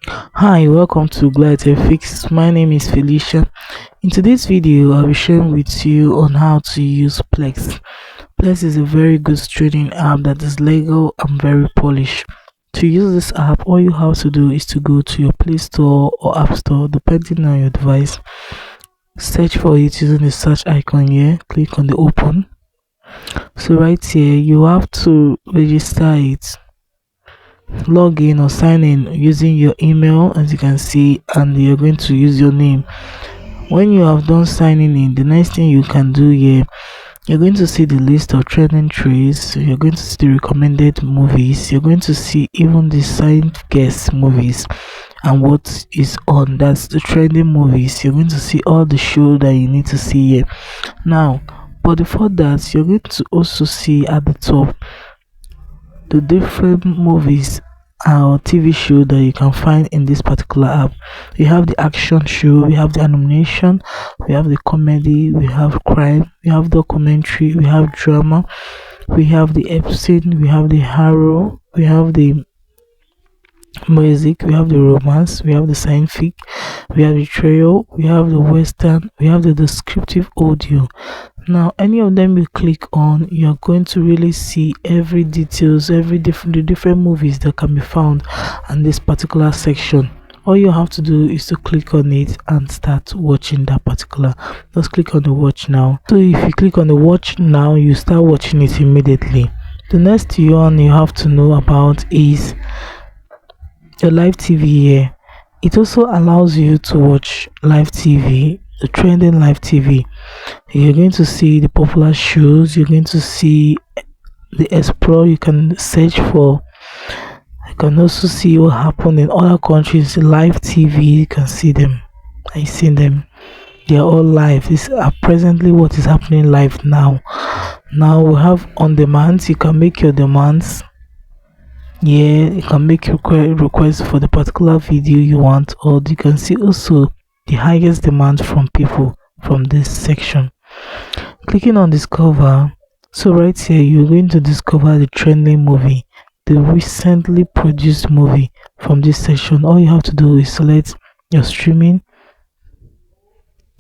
Hi, welcome to GladyTechFix. My name is Felicia. In today's video, I'll be sharing with you on how to use Plex. Plex is a very good trading app that is legal and very polished. To use this app, all you have to do is to go to your Play Store or App Store, depending on your device. Search for it using the search icon here. Click on the open. So right here, you have to register it, log in or sign in using your email, as you can see, and you're going to use your name. When you have done signing in, the next thing you can do here, you're going to see the list of trending trades, you're going to see the recommended movies, you're going to see even the signed guest movies and what is on, that's the trending movies. You're going to see all the show that you need to see here now. But before that, you're going to also see at the top the different movies or TV show that you can find in this particular app. We have the action show, we have the animation, we have the comedy, we have crime, we have documentary, we have drama, we have the episode, we have the horror, we have the music, we have the romance, we have the scientific, we have the trail, we have the western, we have the descriptive audio. Now any of them you click on, you're going to really see every details, the different movies that can be found in this particular section. All you have to do is to click on it and start watching that particular. Just click on the watch now. So if you click on the watch now, you start watching it immediately. The next one you have to know about is the live TV here. It also allows you to watch live TV, the trending live TV. You're going to see the popular shows, you're going to see the explore, you can search for, you can also see what happened in other countries. Live TV, you can see them. I see them. They are all live. These are presently what is happening live now. Now we have on demands. You can make your demands. Yeah, you can make requests for the particular video you want, or you can see also the highest demand from people from this section. Clicking on discover, so right here you're going to discover the trending movie, the recently produced movie from this section. All you have to do is select your streaming.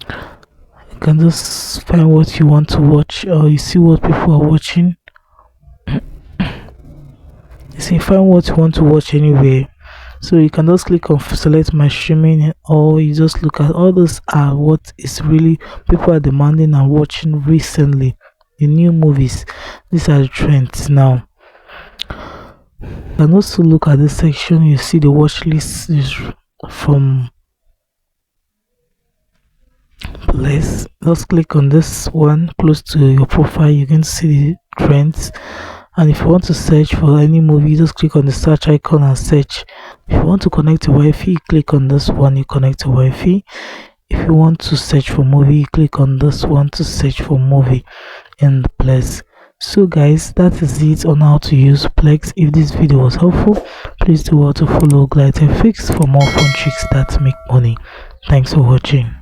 You can just find what you want to watch, or you see what people are watching. So you find what you want to watch anyway, so you can just click on select my streaming, or you just look at all those are what is really people are demanding and watching recently, the new movies. These are the trends now. You can also look at this section. You see the watch list is from Plex. Just click on this one close to your profile. You can see the trends. And if you want to search for any movie, just click on the search icon and search. If you want to connect to Wi-Fi, click on this one, you connect to Wi-Fi. If you want to search for movie, click on this one to search for movie in the Plex. So guys, that is it on how to use Plex. If this video was helpful, please do also follow GladyTechFix for more fun tricks that make money. Thanks for watching.